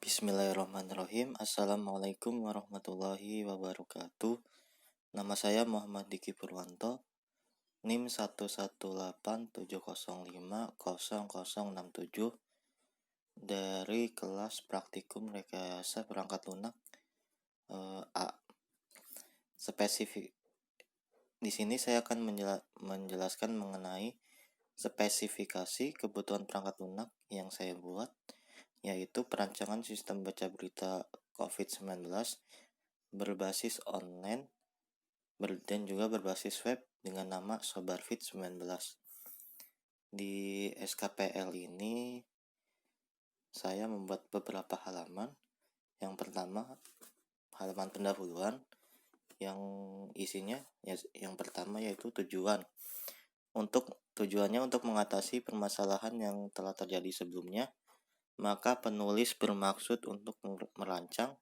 Bismillahirrahmanirrahim. Assalamualaikum warahmatullahi wabarakatuh. Nama saya Muhammad Diki Purwanto, NIM 11870500067 dari kelas Praktikum Rekayasa Perangkat Lunak A. Spesifik. Di sini saya akan menjelaskan mengenai spesifikasi kebutuhan perangkat lunak yang saya buat, yaitu perancangan sistem baca berita COVID-19 berbasis online dan juga berbasis web dengan nama Sobarfit 19. Di SKPL ini saya membuat beberapa halaman. Yang pertama, halaman pendahuluan yang isinya yang pertama yaitu tujuannya untuk mengatasi permasalahan yang telah terjadi sebelumnya. Maka penulis bermaksud untuk merancang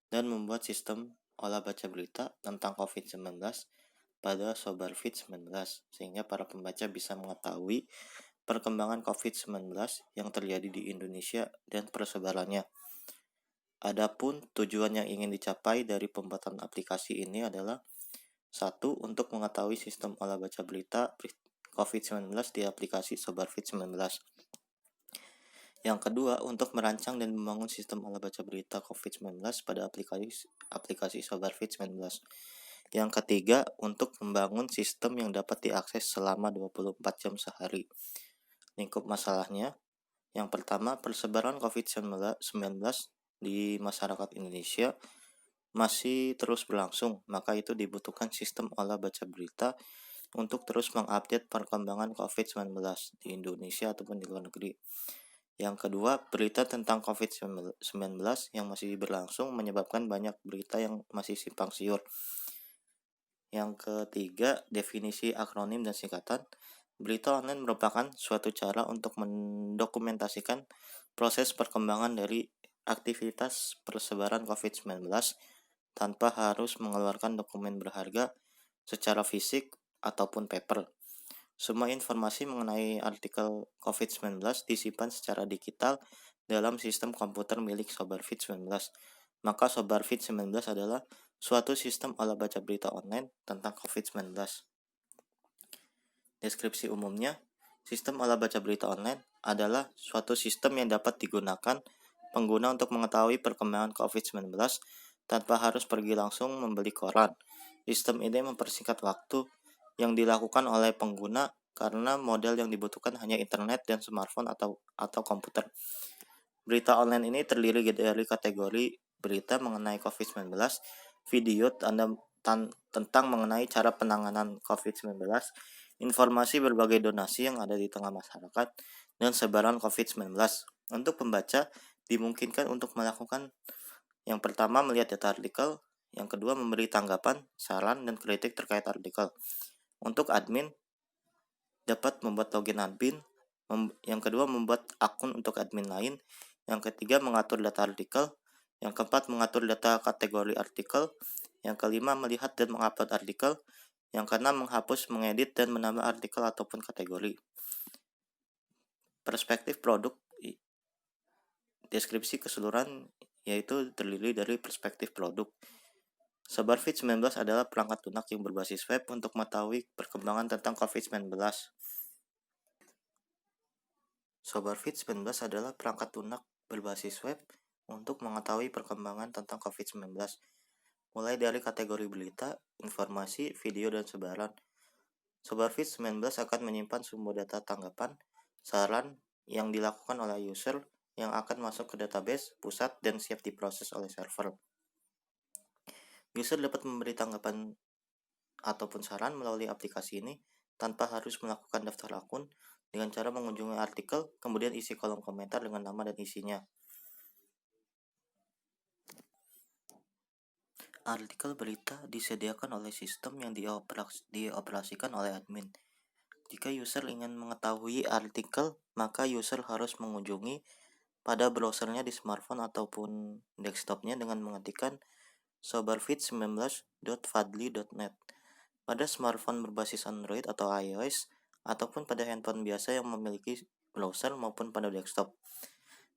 dan membuat sistem olah baca berita tentang COVID-19 pada Sobarfit 19 sehingga para pembaca bisa mengetahui perkembangan COVID-19 yang terjadi di Indonesia dan persebarannya. Adapun tujuan yang ingin dicapai dari pembuatan aplikasi ini adalah: 1. Untuk mengetahui sistem olah baca berita COVID-19 di aplikasi Sobarfit 19. Yang kedua, untuk merancang dan membangun sistem olah baca berita COVID-19 pada aplikasi Sobarfit 19. Yang ketiga, untuk membangun sistem yang dapat diakses selama 24 jam sehari. Lingkup masalahnya: yang pertama, persebaran COVID-19 di masyarakat Indonesia masih terus berlangsung, maka itu dibutuhkan sistem olah baca berita untuk terus mengupdate perkembangan COVID-19 di Indonesia ataupun di luar negeri. Yang kedua, berita tentang COVID-19 yang masih berlangsung menyebabkan banyak berita yang masih simpang siur. Yang ketiga, definisi akronim dan singkatan. Berita online merupakan suatu cara untuk mendokumentasikan proses perkembangan dari aktivitas persebaran COVID-19 tanpa harus mengeluarkan dokumen berharga secara fisik ataupun paper. Semua informasi mengenai artikel COVID-19 disimpan secara digital dalam sistem komputer milik Sobarfit 19. Maka Sobarfit 19 adalah suatu sistem olah baca berita online tentang COVID-19. Deskripsi umumnya, sistem olah baca berita online adalah suatu sistem yang dapat digunakan pengguna untuk mengetahui perkembangan COVID-19 tanpa harus pergi langsung membeli koran. Sistem ini mempersingkat waktu yang dilakukan oleh pengguna karena model yang dibutuhkan hanya internet dan smartphone atau komputer. Berita online ini terdiri dari kategori berita mengenai COVID-19, video tentang mengenai cara penanganan COVID-19, informasi berbagai donasi yang ada di tengah masyarakat, dan sebaran COVID-19. Untuk pembaca, dimungkinkan untuk melakukan: yang pertama, melihat data artikel; yang kedua, memberi tanggapan, saran, dan kritik terkait artikel. Untuk admin, dapat membuat login admin; yang kedua, membuat akun untuk admin lain; yang ketiga, mengatur data artikel; yang keempat, mengatur data kategori artikel; yang kelima, melihat dan mengupload artikel; yang keenam, menghapus, mengedit, dan menambah artikel ataupun kategori. Perspektif produk. Deskripsi keseluruhan yaitu terdiri dari perspektif produk. Sobarfit 19 adalah perangkat lunak yang berbasis web untuk mengetahui perkembangan tentang COVID-19. Sobarfit 19 adalah perangkat lunak berbasis web untuk mengetahui perkembangan tentang COVID-19, mulai dari kategori berita, informasi, video, dan sebaran. Sobarfit 19 akan menyimpan semua data tanggapan, saran yang dilakukan oleh user yang akan masuk ke database pusat dan siap diproses oleh server. User dapat memberi tanggapan ataupun saran melalui aplikasi ini tanpa harus melakukan daftar akun, dengan cara mengunjungi artikel, kemudian isi kolom komentar dengan nama dan isinya. Artikel berita disediakan oleh sistem yang dioperasikan oleh admin. Jika user ingin mengetahui artikel, maka user harus mengunjungi pada browsernya di smartphone ataupun desktopnya dengan mengetikkan sobarfit19.fadli.net pada smartphone berbasis Android atau iOS, ataupun pada handphone biasa yang memiliki browser maupun pada desktop.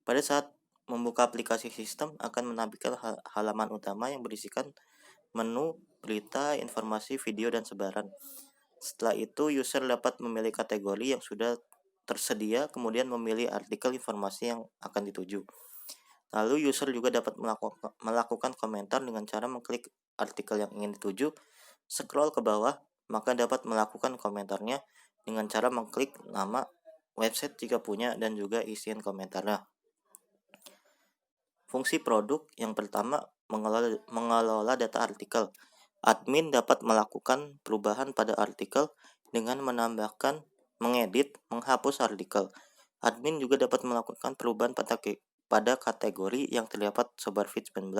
Pada saat membuka aplikasi sistem akan menampilkan halaman utama yang berisikan menu, berita, informasi, video, dan sebaran. Setelah itu, user dapat memilih kategori yang sudah tersedia, kemudian memilih artikel informasi yang akan dituju. Lalu, user juga dapat melakukan komentar dengan cara mengklik artikel yang ingin dituju, scroll ke bawah, maka dapat melakukan komentarnya dengan cara mengklik nama website jika punya dan juga isian komentarnya. Fungsi produk yang pertama, mengelola data artikel. Admin dapat melakukan perubahan pada artikel dengan menambahkan, mengedit, menghapus artikel. Admin juga dapat melakukan perubahan pada kategori yang terdapat Sobar Fit 19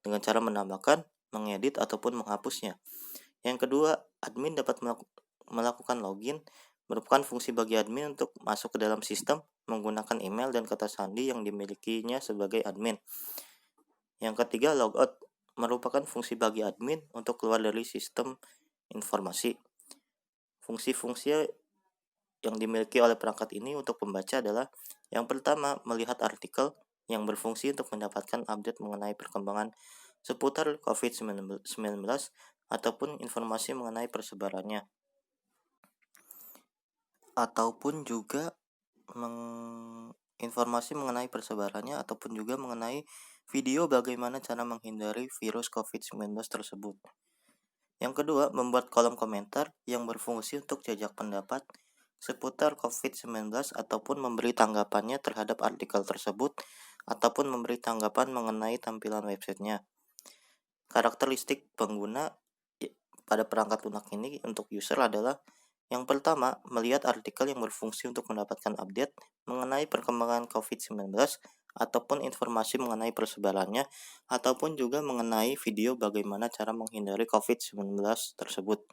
dengan cara menambahkan, mengedit, ataupun menghapusnya. Yang kedua, admin dapat melakukan login, merupakan fungsi bagi admin untuk masuk ke dalam sistem menggunakan email dan kata sandi yang dimilikinya sebagai admin. Yang ketiga, logout merupakan fungsi bagi admin untuk keluar dari sistem informasi. Fungsi-fungsi yang dimiliki oleh perangkat ini untuk pembaca adalah yang pertama, melihat artikel yang berfungsi untuk mendapatkan update mengenai perkembangan seputar COVID-19 ataupun informasi mengenai persebarannya, ataupun juga informasi mengenai persebarannya ataupun juga mengenai video bagaimana cara menghindari virus COVID-19 tersebut. Yang kedua, membuat kolom komentar yang berfungsi untuk jajak pendapat seputar COVID-19 ataupun memberi tanggapannya terhadap artikel tersebut ataupun memberi tanggapan mengenai tampilan websitenya. Karakteristik pengguna pada perangkat lunak ini untuk user adalah yang pertama, melihat artikel yang berfungsi untuk mendapatkan update mengenai perkembangan COVID-19 ataupun informasi mengenai persebarannya ataupun juga mengenai video bagaimana cara menghindari COVID-19 tersebut.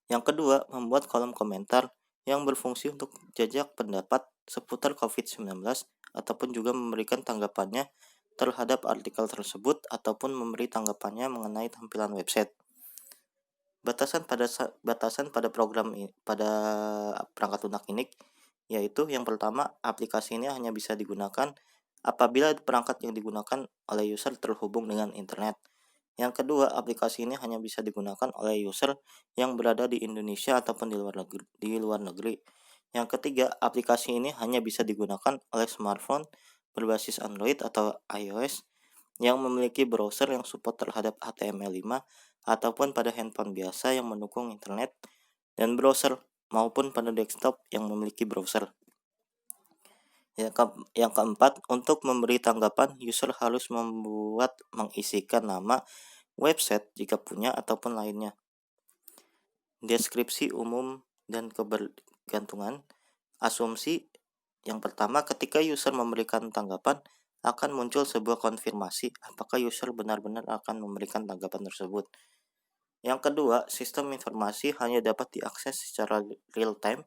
Yang kedua, membuat kolom komentar yang berfungsi untuk jajak pendapat seputar COVID-19 ataupun juga memberikan tanggapannya terhadap artikel tersebut ataupun memberi tanggapannya mengenai tampilan website. Batasan pada program pada perangkat lunak ini yaitu yang pertama, aplikasi ini hanya bisa digunakan apabila perangkat yang digunakan oleh user terhubung dengan internet. Yang kedua, aplikasi ini hanya bisa digunakan oleh user yang berada di Indonesia ataupun di luar negeri. Yang ketiga, aplikasi ini hanya bisa digunakan oleh smartphone berbasis Android atau iOS yang memiliki browser yang support terhadap HTML5 ataupun pada handphone biasa yang mendukung internet dan browser maupun pada desktop yang memiliki browser. Yang keempat, untuk memberi tanggapan, user harus mengisikan nama website jika punya ataupun lainnya. Deskripsi umum dan kebergantungan. Asumsi yang pertama, ketika user memberikan tanggapan, akan muncul sebuah konfirmasi apakah user benar-benar akan memberikan tanggapan tersebut. Yang kedua, sistem informasi hanya dapat diakses secara real time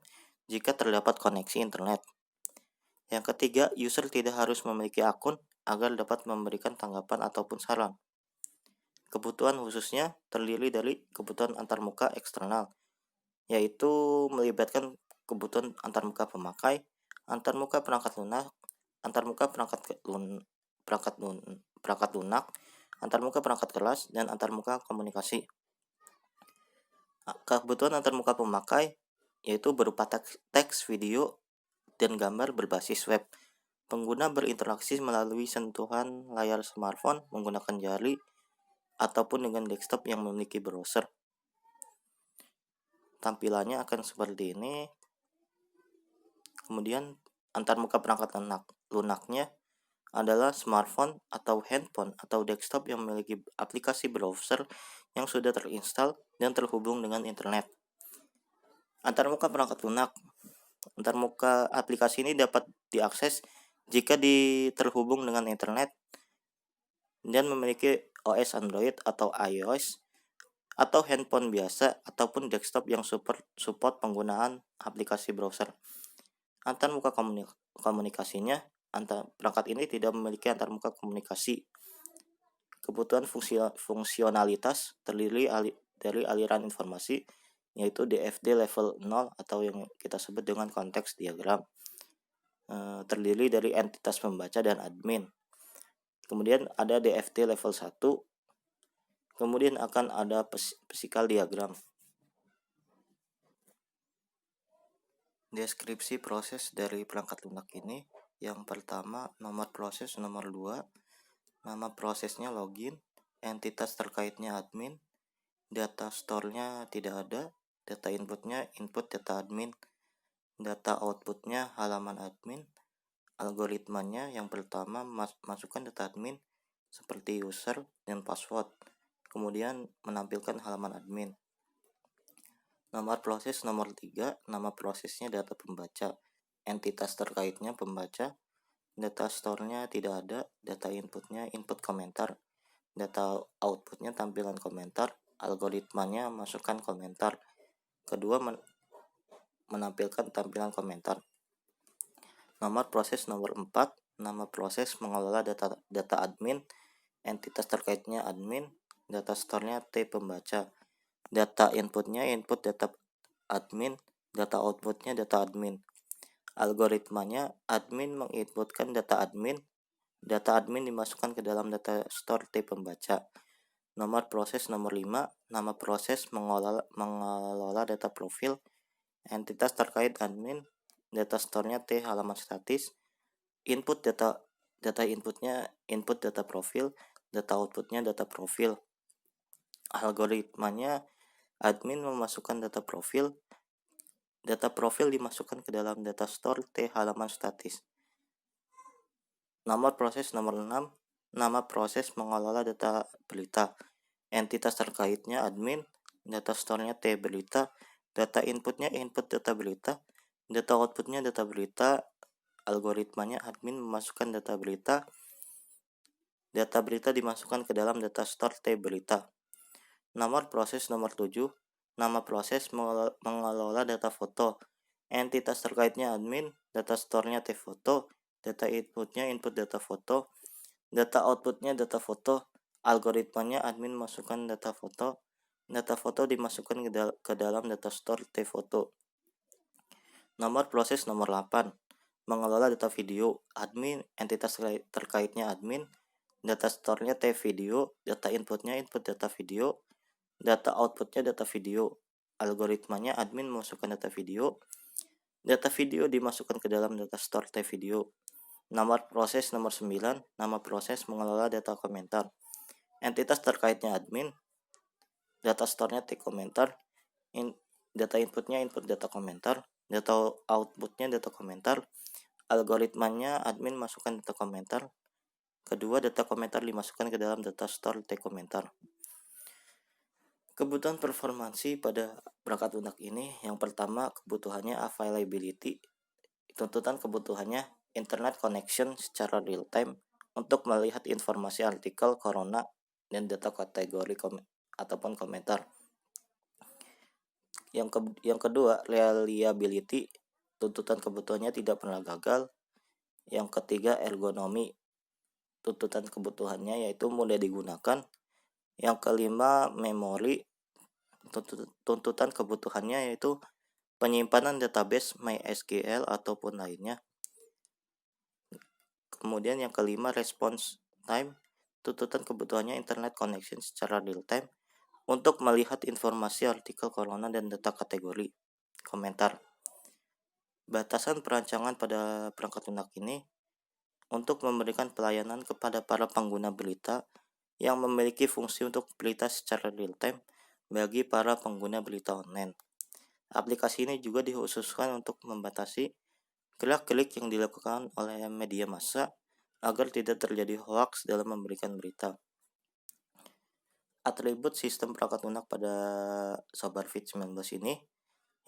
jika terdapat koneksi internet. Yang ketiga, user tidak harus memiliki akun agar dapat memberikan tanggapan ataupun saran. Kebutuhan khususnya terdiri dari kebutuhan antarmuka eksternal, yaitu melibatkan kebutuhan antarmuka pemakai, antarmuka perangkat lunak, antarmuka perangkat lunak, antarmuka perangkat kelas, dan antarmuka komunikasi. Kebutuhan antarmuka pemakai yaitu berupa teks, video, dan gambar berbasis web. Pengguna berinteraksi melalui sentuhan layar smartphone menggunakan jari ataupun dengan desktop yang memiliki browser. Tampilannya akan seperti ini. Kemudian antarmuka perangkat lunaknya adalah smartphone atau handphone atau desktop yang memiliki aplikasi browser yang sudah terinstall dan terhubung dengan internet. Antarmuka perangkat lunak. Antarmuka aplikasi ini dapat diakses jika terhubung dengan internet dan memiliki OS Android atau iOS atau handphone biasa ataupun desktop yang support penggunaan aplikasi browser. Antarmuka komunikasinya, perangkat ini tidak memiliki antarmuka komunikasi. Kebutuhan fungsionalitas terdiri dari aliran informasi yaitu DFD level 0 atau yang kita sebut dengan konteks diagram. terdiri dari entitas pembaca dan admin. Kemudian ada DFT level 1. Kemudian akan ada physical diagram. Deskripsi proses dari perangkat lunak ini. Yang pertama, nomor proses nomor 2, nama prosesnya login, entitas terkaitnya admin, data store-nya tidak ada, data inputnya input data admin, data outputnya halaman admin, algoritmanya yang pertama masukkan data admin seperti user dan password, kemudian menampilkan halaman admin. Nomor proses nomor 3, nama prosesnya data pembaca, entitas terkaitnya pembaca, data store-nya tidak ada, data inputnya input komentar, data outputnya tampilan komentar, algoritmanya masukkan komentar. Kedua, menampilkan tampilan komentar. Nomor proses nomor 4, nama proses mengelola data admin, entitas terkaitnya admin, data store-nya T pembaca, data inputnya input data admin, data outputnya data admin. Algoritmanya admin menginputkan data admin dimasukkan ke dalam data store T pembaca. Nomor proses nomor 5, nama proses mengelola data profil, entitas terkait admin, data store-nya T halaman statis, input data inputnya input data profil, data outputnya data profil. Algoritmanya admin memasukkan data profil dimasukkan ke dalam data store T halaman statis. Nomor proses nomor 6, nama proses mengelola data berita, entitas terkaitnya admin, data store-nya T berita, data inputnya input data berita, data outputnya data berita, algoritmanya admin memasukkan data berita dimasukkan ke dalam data store T berita. Nomor proses nomor 7, nama proses mengelola data foto, entitas terkaitnya admin, data store-nya T foto, data inputnya input data foto, data outputnya data foto, algoritmanya admin masukkan data foto dimasukkan ke dalam data store T foto. Nomor proses nomor 8, mengelola data video, admin, entitas terkaitnya admin, data store-nya T video, data inputnya input data video, data outputnya data video, algoritmanya admin masukkan data video dimasukkan ke dalam data store T video. Nomor proses nomor 9, nama proses mengelola data komentar, entitas terkaitnya admin, data store-nya T komentar, data inputnya input data komentar, data outputnya data komentar, algoritmanya admin masukkan data komentar. Kedua, data komentar dimasukkan ke dalam data store T komentar. Kebutuhan performansi pada perangkat lunak ini, yang pertama kebutuhannya availability, tuntutan kebutuhannya internet connection secara real time untuk melihat informasi artikel corona dan data kategori ataupun komentar. Yang kedua, reliability, tuntutan kebutuhannya tidak pernah gagal. Yang ketiga, ergonomi, tuntutan kebutuhannya yaitu mudah digunakan. Yang kelima, memori, tuntutan kebutuhannya yaitu penyimpanan database MySQL ataupun lainnya. Kemudian yang kelima, response time, tuntutan kebutuhannya internet connection secara real time untuk melihat informasi artikel corona dan data kategori komentar. Batasan perancangan pada perangkat lunak ini untuk memberikan pelayanan kepada para pengguna berita yang memiliki fungsi untuk berita secara real time bagi para pengguna berita online. Aplikasi ini juga dikhususkan untuk membatasi gerak-gerik yang dilakukan oleh media massa agar tidak terjadi hoaks dalam memberikan berita. Atribut sistem perangkat lunak pada SobarFit 19 ini,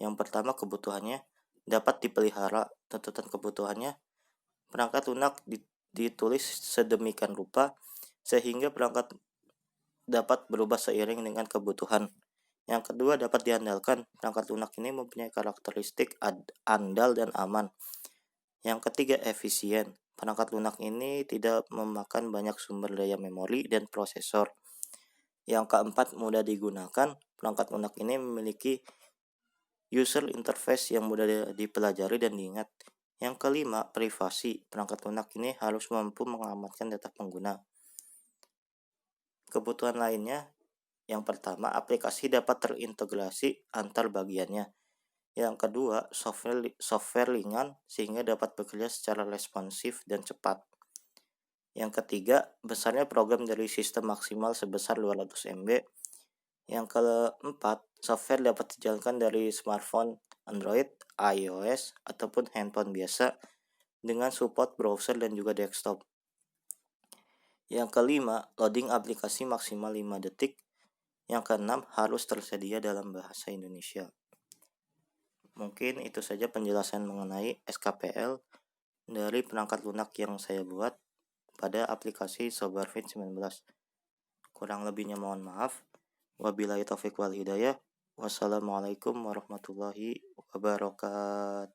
yang pertama kebutuhannya dapat dipelihara. Tuntutan kebutuhannya, perangkat lunak ditulis sedemikian rupa sehingga perangkat dapat berubah seiring dengan kebutuhan. Yang kedua, dapat diandalkan. Perangkat lunak ini mempunyai karakteristik andal dan aman. Yang ketiga, efisien. Perangkat lunak ini tidak memakan banyak sumber daya memori dan prosesor. Yang keempat, mudah digunakan. Perangkat lunak ini memiliki user interface yang mudah dipelajari dan diingat. Yang kelima, privasi. Perangkat lunak ini harus mampu mengamankan data pengguna. Kebutuhan lainnya, yang pertama, aplikasi dapat terintegrasi antar bagiannya. Yang kedua, software ringan sehingga dapat bekerja secara responsif dan cepat. Yang ketiga, besarnya program dari sistem maksimal sebesar 200 MB. Yang keempat, software dapat dijalankan dari smartphone, Android, iOS, ataupun handphone biasa dengan support browser dan juga desktop. Yang kelima, loading aplikasi maksimal 5 detik. Yang keenam, harus tersedia dalam bahasa Indonesia. Mungkin itu saja penjelasan mengenai SKPL dari perangkat lunak yang saya buat pada aplikasi Sobarfit 19. Kurang lebihnya mohon maaf. Wabillahi taufiq wal hidayah. Wassalamualaikum warahmatullahi wabarakatuh.